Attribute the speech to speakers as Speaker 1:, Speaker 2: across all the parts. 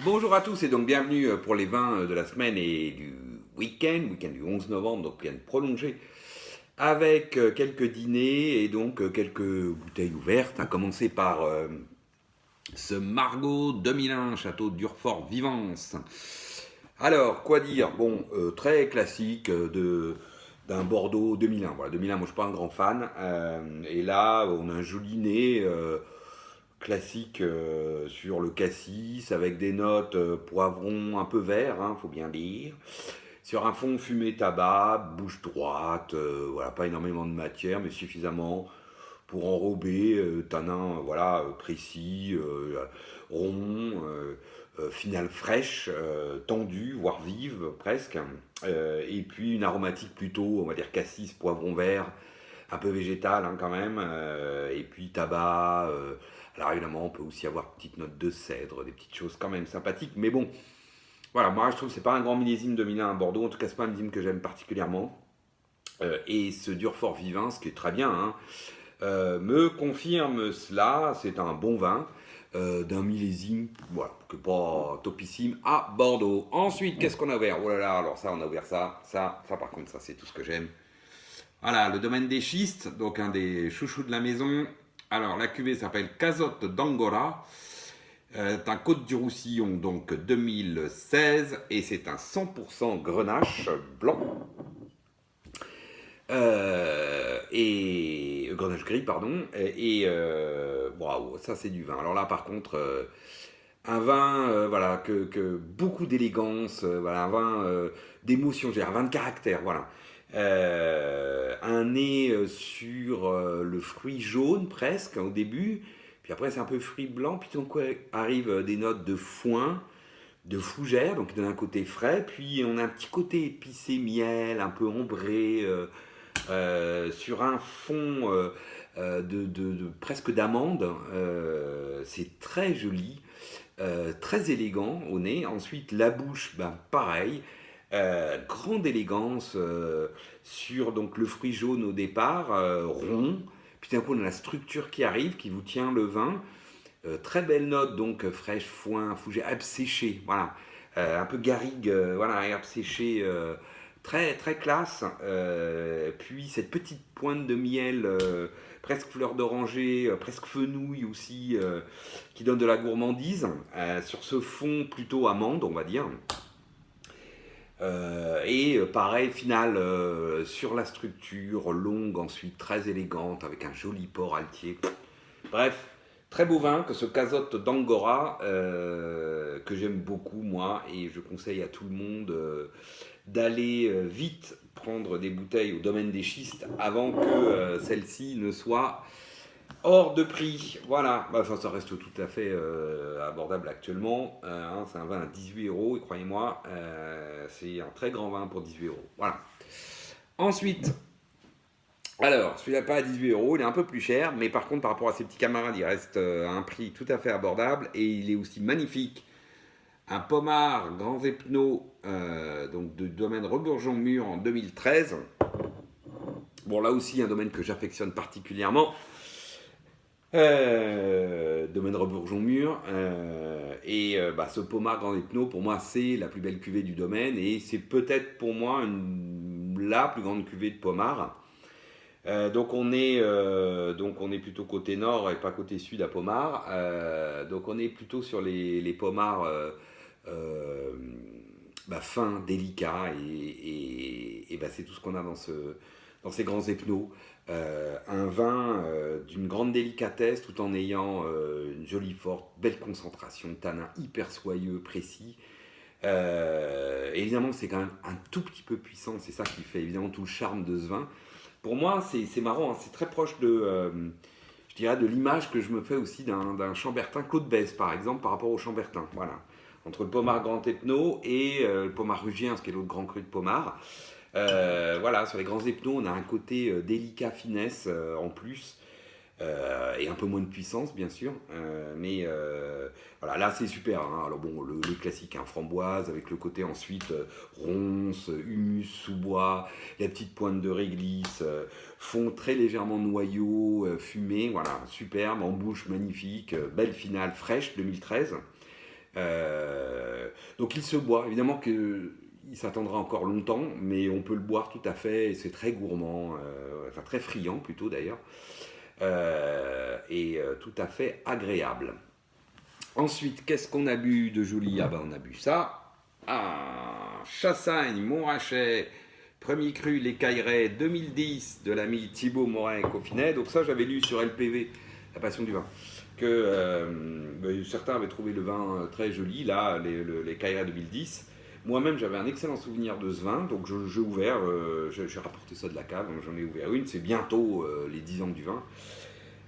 Speaker 1: Bonjour à tous et donc bienvenue pour les vins de la semaine et du week-end du 11 novembre, donc week-end prolongé, avec quelques dîners et donc quelques bouteilles ouvertes, à commencer par ce Margaux 2001, château d'Urfort-Vivance. Alors, quoi dire? Bon, très classique d'un Bordeaux 2001. Voilà, 2001, moi je suis pas un grand fan. Et là, on a un joli nez classique sur le cassis avec des notes poivron un peu vert, hein, faut bien dire. Sur un fond fumé tabac, bouche droite, voilà, pas énormément de matière, mais suffisamment pour enrober, tanin voilà, précis, rond, finale fraîche, tendue, voire vive presque. Et puis une aromatique plutôt, on va dire cassis, poivron vert, un peu végétal hein, quand même. Et puis tabac. Alors évidemment, on peut aussi avoir une petite note de cèdre, des petites choses quand même sympathiques. Mais bon, voilà, moi je trouve que c'est pas un grand millésime de Milan à Bordeaux. En tout cas, c'est pas un millésime que j'aime particulièrement. Et ce Durfort Vivin, ce qui est très bien, hein, me confirme cela. C'est un bon vin d'un millésime, voilà, que pas topissime à Bordeaux. Ensuite, qu'est-ce qu'on a ouvert? Oh là là, alors ça, on a ouvert ça par contre, ça c'est tout ce que j'aime. Voilà, le domaine des schistes, donc un des chouchous de la maison. Alors, la cuvée s'appelle Cazotte d'Angora. C'est un Côte du Roussillon, donc 2016, et c'est un 100% Grenache blanc. Et Grenache gris, pardon. Waouh, ça c'est du vin. Alors là, par contre, un vin, voilà, que beaucoup d'élégance, voilà, un vin d'émotion, j'ai un vin de caractère, voilà. Un nez sur le fruit jaune presque au début, puis après c'est un peu fruit blanc, puis donc arrivent des notes de foin, de fougère, donc qui donne un côté frais, puis on a un petit côté épicé miel, un peu ombré, sur un fond presque d'amande. C'est très joli, très élégant au nez. Ensuite, la bouche, ben, pareil. Grande élégance sur donc le fruit jaune au départ, rond. Puis d'un coup, on a la structure qui arrive, qui vous tient le vin. Très belle note, donc fraîche, foin, fougère, herbe séchée. Voilà. Un peu garrigue, voilà, herbe séchée. Très, très classe. Puis cette petite pointe de miel, presque fleur d'oranger, presque fenouil aussi, qui donne de la gourmandise. Sur ce fond plutôt amande, on va dire. Pareil, finale sur la structure, longue ensuite, très élégante, avec un joli port altier. Bref, très beau vin que ce Cazotte d'Angora, que j'aime beaucoup moi, et je conseille à tout le monde d'aller vite prendre des bouteilles au domaine des schistes avant que celles-ci ne soient hors de prix. Voilà, bah, enfin, ça reste tout à fait abordable actuellement. Hein, c'est un vin à 18 euros, et croyez-moi, c'est un très grand vin pour 18 euros. Voilà. Ensuite, alors, celui-là pas à 18 euros, il est un peu plus cher, mais par contre, par rapport à ses petits camarades, il reste à un prix tout à fait abordable et il est aussi magnifique. Un pommard Grands Epnos, donc de domaine Rebourgeon-Mur en 2013. Bon, là aussi, un domaine que j'affectionne particulièrement. Domaine Rebourgeon-Mur. Bah, ce pommard Grand Epnos, pour moi, c'est la plus belle cuvée du domaine et c'est peut-être pour moi la plus grande cuvée de pommard. Donc on est plutôt côté nord et pas côté sud à Pommard. Donc on est plutôt sur les pommards euh, bah, fins, délicats et bah, c'est tout ce qu'on a dans ces grands épnos. Un vin d'une grande délicatesse tout en ayant une jolie forte, belle concentration, tanin hyper soyeux, précis. Évidemment c'est quand même un tout petit peu puissant, c'est ça qui fait évidemment tout le charme de ce vin. Pour moi, c'est marrant, hein, c'est très proche je dirais, de l'image que je me fais aussi d'un Chambertin Côte d'Bèze, par exemple, par rapport au Chambertin. Voilà. Entre le Pommard Grand Epno et le Pommard Rugien, ce qui est l'autre grand cru de Pommard. Voilà, sur les grands epnos, on a un côté délicat, finesse en plus. Et un peu moins de puissance, bien sûr. Voilà, là c'est super. Hein. Alors bon, le classique, hein, framboise, avec le côté ensuite ronce, humus, sous-bois, la petite pointe de réglisse, fond très légèrement noyau, fumé, voilà, superbe, en bouche magnifique, belle finale fraîche 2013. Donc il se boit, évidemment qu'il s'attendra encore longtemps, mais on peut le boire tout à fait, et c'est très gourmand, enfin très friand plutôt d'ailleurs, tout à fait agréable. Ensuite, qu'est-ce qu'on a bu de joli? Ah ben on a bu ça. Ah, Chassagne, Montrachet, premier cru, les Caillerets 2010 de l'ami Thibaut Morin-Coffinet. Donc ça, j'avais lu sur LPV, La Passion du vin, que certains avaient trouvé le vin très joli, là, les Caillerets 2010. Moi-même, j'avais un excellent souvenir de ce vin, donc j'ai ouvert, j'ai rapporté ça de la cave, donc j'en ai ouvert une, c'est bientôt les 10 ans du vin.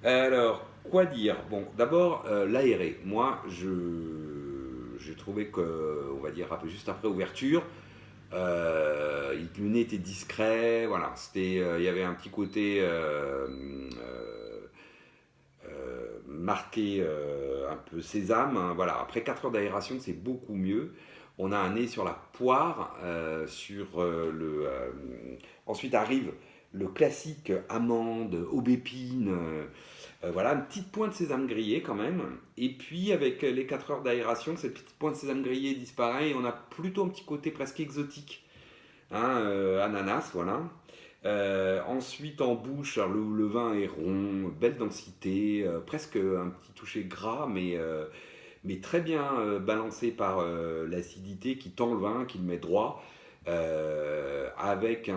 Speaker 1: Alors, quoi dire? Bon, d'abord, l'aéré. Moi, j'ai trouvé que, on va dire, juste après ouverture, le nez était discret, voilà. Il y avait un petit côté marqué un peu sésame, hein, voilà. Après 4 heures d'aération, c'est beaucoup mieux. On a un nez sur la poire, ensuite arrive le classique amande, aubépine, voilà, une petite pointe de sésame grillé quand même. Et puis avec les 4 heures d'aération, cette petite pointe de sésame grillé disparaît et on a plutôt un petit côté presque exotique, hein, ananas, voilà. Ensuite en bouche, alors le vin est rond, belle densité, presque un petit toucher gras, mais très bien balancé par l'acidité qui tend le vin, qui le met droit, avec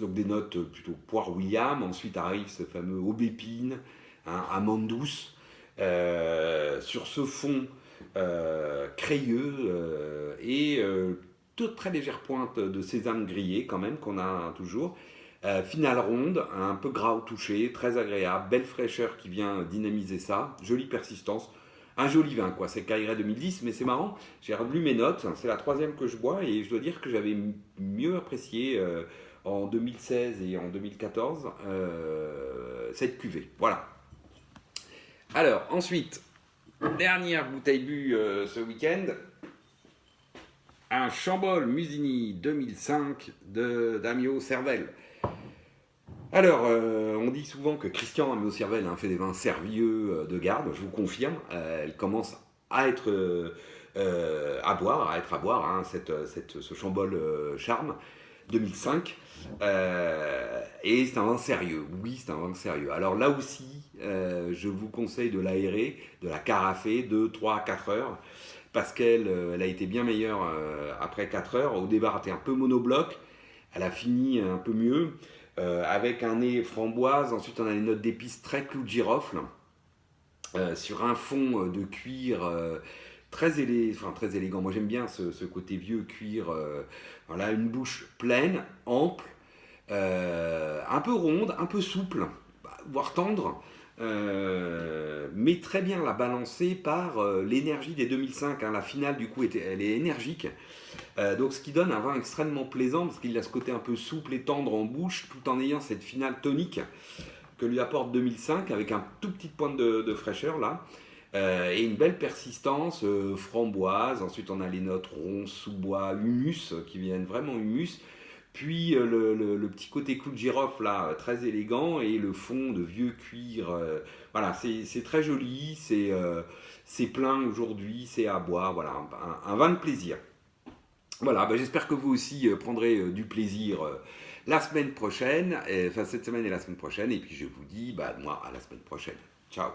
Speaker 1: donc des notes plutôt poire William. Ensuite arrive ce fameux aubépine, hein, amande douce, sur ce fond crayeux toute très légère pointe de sésame grillé quand même qu'on a toujours. Finale ronde, un peu gras au toucher, très agréable, belle fraîcheur qui vient dynamiser ça, jolie persistance. Un joli vin, quoi. C'est Cailleray 2010, mais c'est marrant. J'ai relu mes notes. C'est la troisième que je bois et je dois dire que j'avais mieux apprécié en 2016 et en 2014 cette cuvée. Voilà. Alors, ensuite, dernière bouteille bue ce week-end. Un Chambol Musigny 2005 de Damio Cervelle. Alors, on dit souvent que Christian Amiot-Cervelle fait des vins servieux de garde. Je vous confirme, elle commence à être à boire, hein, ce Chambol Charme 2005. Et c'est un vin sérieux. Oui, c'est un vin sérieux. Alors là aussi, je vous conseille de l'aérer, de la carafer 2, 3, 4 heures. Parce qu'elle a été bien meilleure après 4 heures. Au départ, elle était un peu monobloc. Elle a fini un peu mieux. Avec un nez framboise, ensuite on a les notes d'épices très clou de girofle, sur un fond de cuir très élégant. Moi j'aime bien ce côté vieux cuir, voilà, une bouche pleine, ample, un peu ronde, un peu souple, voire tendre, mais très bien la balancer par l'énergie des 2005, hein. La finale du coup elle est énergique. Donc ce qui donne un vin extrêmement plaisant parce qu'il a ce côté un peu souple et tendre en bouche tout en ayant cette finale tonique que lui apporte 2005 avec un tout petit pointe de fraîcheur là, et une belle persistance framboise. Ensuite on a les notes ronces, sous-bois, humus qui viennent vraiment humus, puis le petit côté clou de girofle là très élégant et le fond de vieux cuir, voilà, c'est très joli, c'est plein aujourd'hui, c'est à boire, voilà, un vin de plaisir. Voilà, j'espère que vous aussi prendrez du plaisir la semaine prochaine, enfin cette semaine et la semaine prochaine, et puis je vous dis, moi, à la semaine prochaine. Ciao.